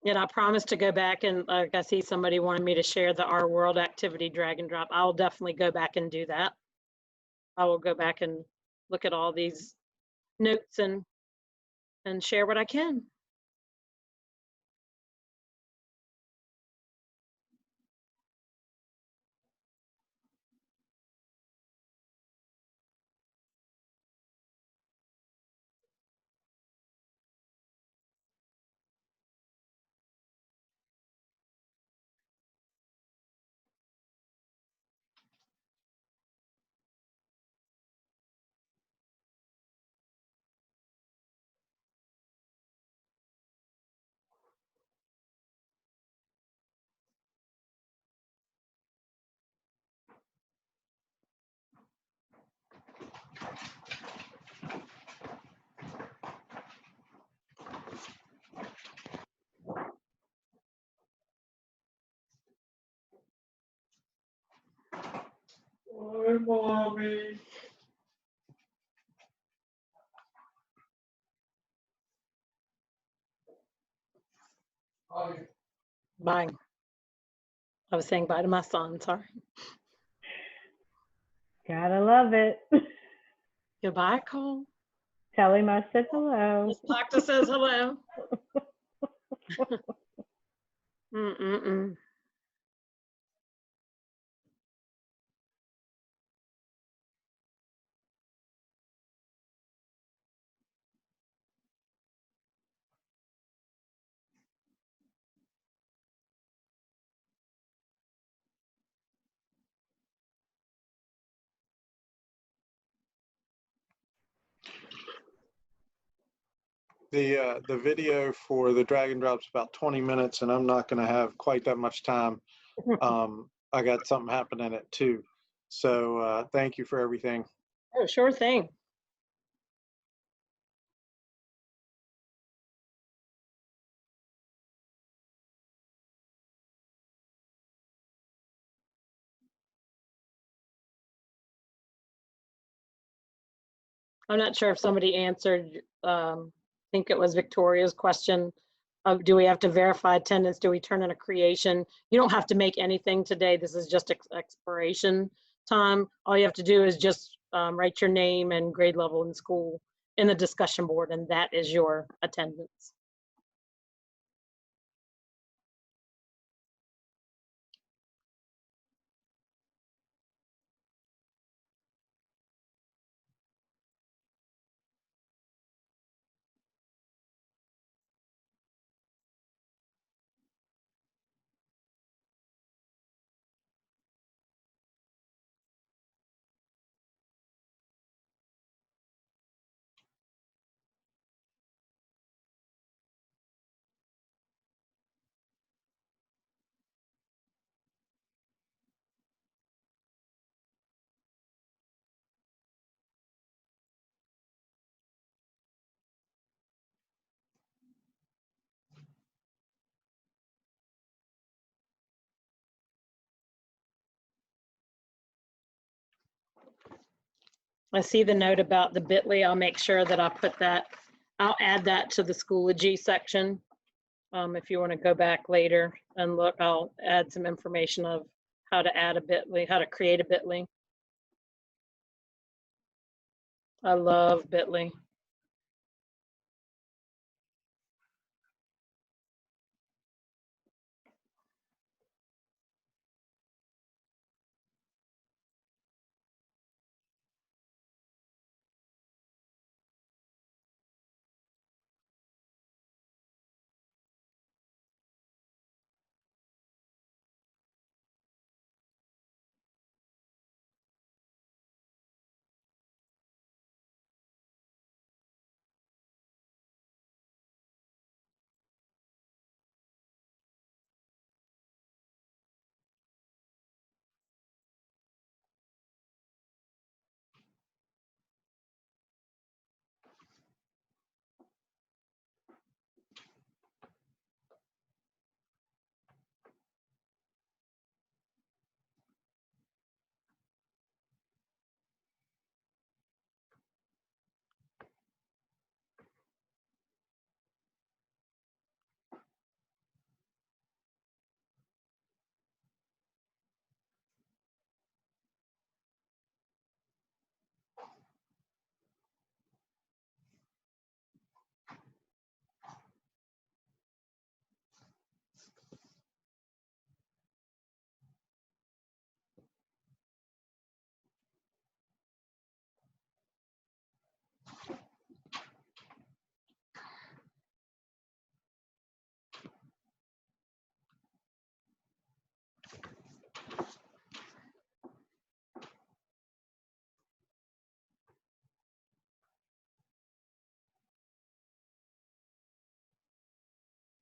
[SPEAKER 4] And I promised to go back and like I see somebody wanted me to share the Our World activity drag and drop. I'll definitely go back and do that. I will go back and look at all these notes and share what I can.
[SPEAKER 14] Hi, Mommy.
[SPEAKER 4] Bye. I was saying bye to my son, sorry.
[SPEAKER 11] Gotta love it.
[SPEAKER 4] Goodbye, Cole.
[SPEAKER 11] Tell him I said hello.
[SPEAKER 4] Doctor says hello. Mm-mm-mm.
[SPEAKER 10] The video for the drag and drop's about 20 minutes, and I'm not going to have quite that much time. I got something happening at 2. So thank you for everything.
[SPEAKER 4] Oh, sure thing. I'm not sure if somebody answered, I think it was Victoria's question of, do we have to verify attendance? Do we turn in a creation? You don't have to make anything today. This is just expiration time. All you have to do is just write your name and grade level in school in the discussion board, and that is your attendance. I see the note about the bit.ly. I'll make sure that I put that, I'll add that to the Schoology section. If you want to go back later and look, I'll add some information of how to add a bit.ly, how to create a bit.ly. I love bit.ly.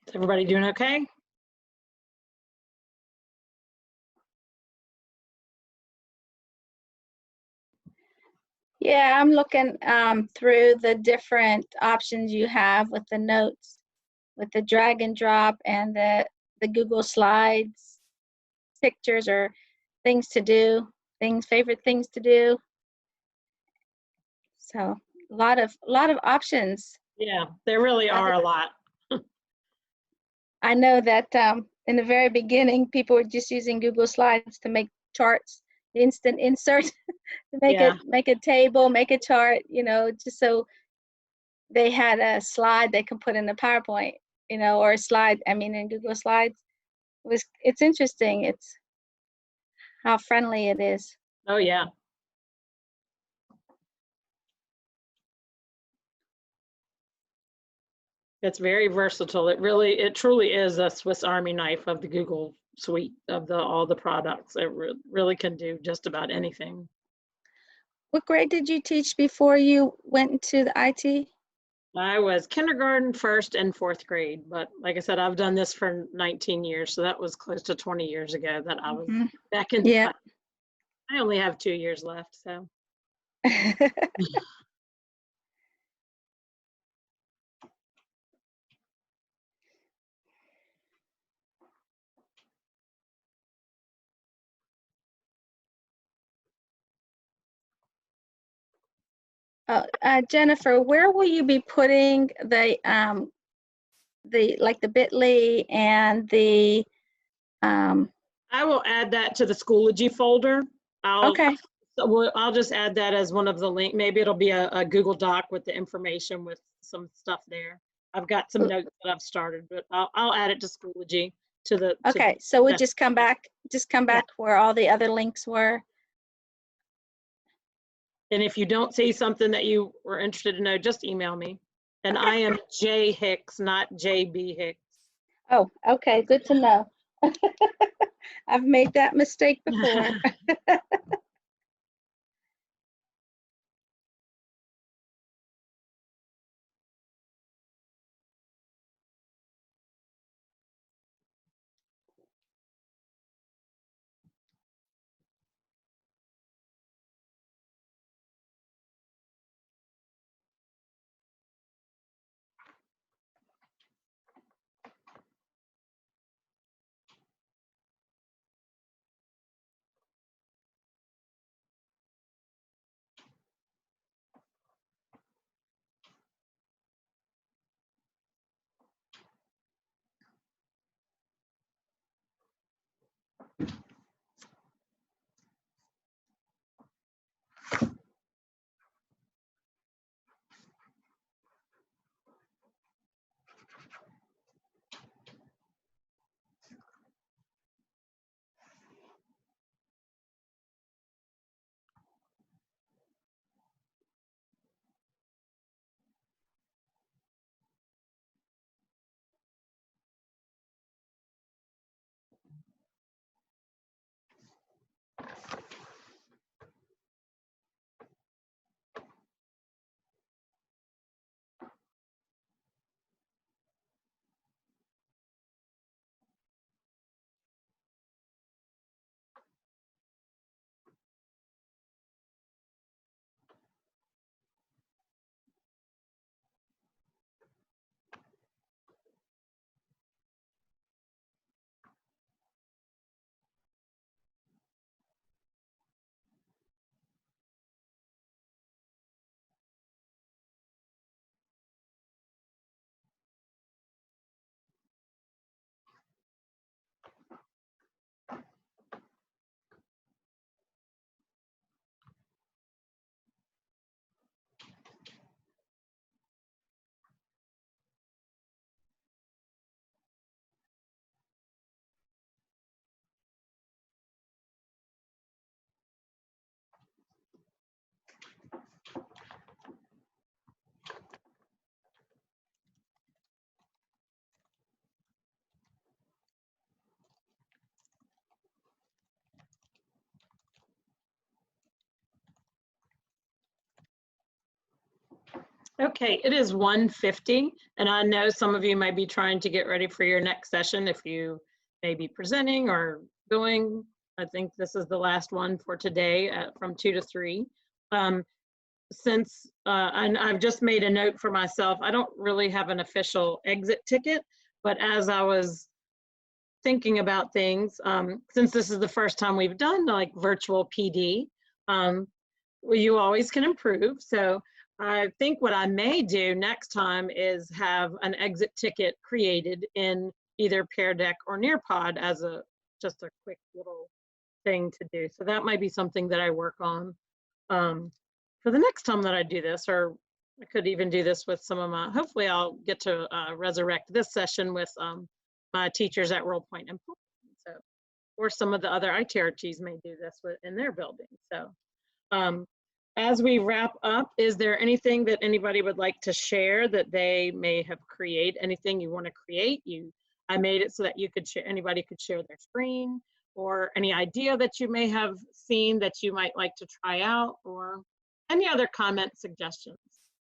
[SPEAKER 4] Is everybody doing okay?
[SPEAKER 1] Yeah, I'm looking through the different options you have with the notes, with the drag and drop and the Google Slides, pictures or things to do, favorite things to do. So a lot of options.
[SPEAKER 4] Yeah, there really are a lot.
[SPEAKER 1] I know that in the very beginning, people were just using Google Slides to make charts, instant insert, to make a table, make a chart, just so they had a slide they could put in the PowerPoint, or a slide, in Google Slides. It's interesting. It's how friendly it is.
[SPEAKER 4] Oh, yeah. It's very versatile. It truly is a Swiss Army knife of the Google suite of all the products. It really can do just about anything.
[SPEAKER 1] What grade did you teach before you went into the IT?
[SPEAKER 4] I was kindergarten, first, and fourth grade. But like I said, I've done this for 19 years. So that was close to 20 years ago that I was back in.
[SPEAKER 1] Yeah.
[SPEAKER 4] I only have 2 years left, so.
[SPEAKER 1] Jennifer, where will you be putting the like the bit.ly and the
[SPEAKER 4] I will add that to the Schoology folder.
[SPEAKER 1] Okay.
[SPEAKER 4] I'll just add that as one of the link. Maybe it'll be a Google Doc with the information with some stuff there. I've got some notes that I've started, but I'll add it to Schoology to the.
[SPEAKER 1] Okay, so we'll just come back where all the other links were.
[SPEAKER 4] And if you don't see something that you were interested to know, just email me. And I am J Hicks, not JB Hicks.
[SPEAKER 1] Oh, okay, good to know. I've made that mistake before.
[SPEAKER 4] Okay, it is 1:50, and I know some of you might be trying to get ready for your next session if you may be presenting or doing. I think this is the last one for today from 2 to 3. And I've just made a note for myself, I don't really have an official exit ticket, but as I was thinking about things, since this is the first time we've done like virtual PD, well, you always can improve. So I think what I may do next time is have an exit ticket created in either Pear Deck or Nearpod as just a quick little thing to do. So that might be something that I work on for the next time that I do this, or I could even do this with some of my, hopefully I'll get to resurrect this session with my teachers at Roll Point and Fulton. So, or some of the other ITRTs may do this in their building. So as we wrap up, is there anything that anybody would like to share that they may have created? Anything you want to create? I made it so that you could share, anybody could share their screen, or any idea that you may have seen that you might like to try out, or any other comments, suggestions,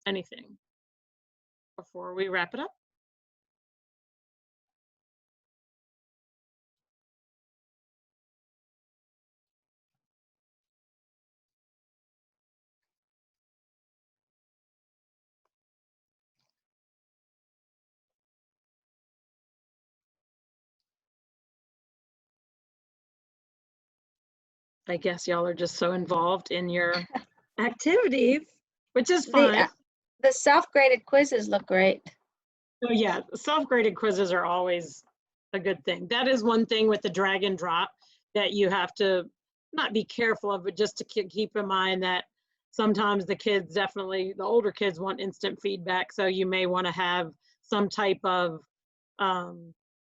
[SPEAKER 4] anything before we wrap it up? I guess y'all are just so involved in your activities, which is
[SPEAKER 1] The,
[SPEAKER 4] fine.
[SPEAKER 1] the self-graded quizzes look great.
[SPEAKER 4] Oh yeah, self-graded quizzes are always a good thing. That is one thing with the drag and drop that you have to not be careful of, but just to keep in mind that sometimes the kids, definitely the older kids, want instant feedback. So you may want to have some type of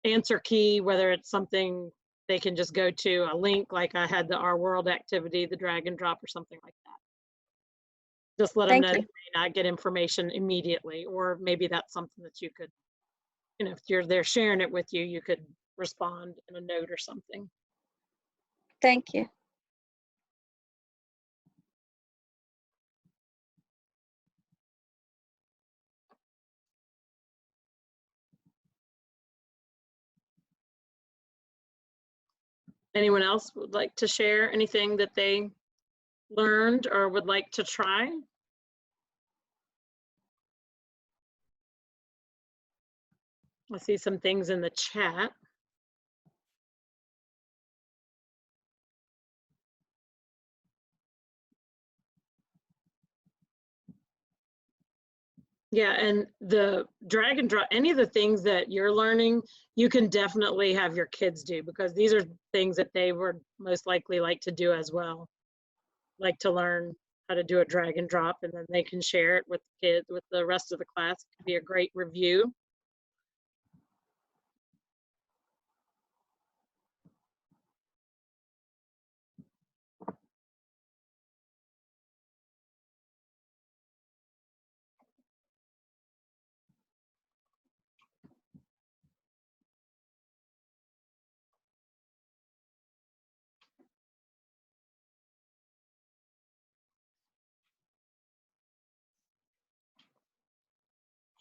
[SPEAKER 4] answer key, whether it's something they can just go to a link, like I had the Our World activity, the drag and drop or something like that. Just let them know they may not get information immediately, or maybe that's something that you could, you know, if they're sharing it with you, you could respond in a note or something.
[SPEAKER 1] Thank you.
[SPEAKER 4] Anyone else would like to share anything that they learned or would like to try? I see some things in the chat. Yeah, and the drag and drop, any of the things that you're learning, you can definitely have your kids do, because these are things that they would most likely like to do as well. Like to learn how to do a drag and drop, and then they can share it with the kids, with the rest of the class. It could be a great review.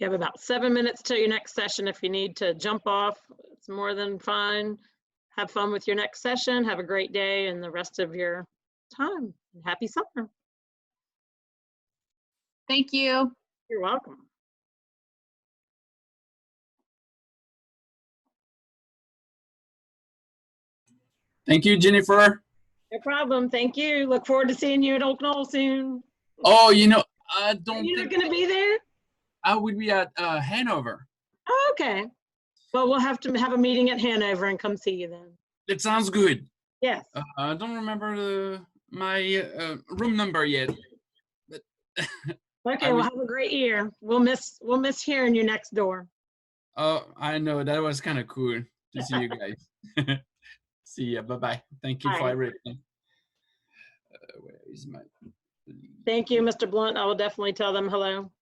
[SPEAKER 4] You have about 7 minutes till your next session. If you need to jump off, it's more than fine. Have fun with your next session. Have a great day and the rest of your time. Happy summer.
[SPEAKER 15] Thank you.
[SPEAKER 4] You're welcome.
[SPEAKER 2] Thank you, Jennifer.
[SPEAKER 4] No problem. Thank you. Look forward to seeing you at Oak Knoll soon.
[SPEAKER 2] Oh, you know, I don't
[SPEAKER 4] You're
[SPEAKER 2] think
[SPEAKER 4] not going to be there?
[SPEAKER 2] I would be at Hanover.
[SPEAKER 4] Oh, okay. Well, we'll have to have a meeting at Hanover and come see you then.
[SPEAKER 2] That sounds good.
[SPEAKER 4] Yes.
[SPEAKER 2] I don't remember my room number yet. But
[SPEAKER 4] Okay, well, have a great year. We'll miss hearing you next door.
[SPEAKER 2] Oh, I know. That was kind of cool to see you guys. See ya. Bye-bye. Thank you for
[SPEAKER 4] Bye.
[SPEAKER 2] everything. Where is my...
[SPEAKER 4] Thank you, Mr. Blunt. I will definitely tell them hello.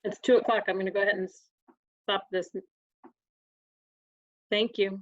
[SPEAKER 4] It's 2 o'clock. I'm going to go ahead and stop this. Thank you.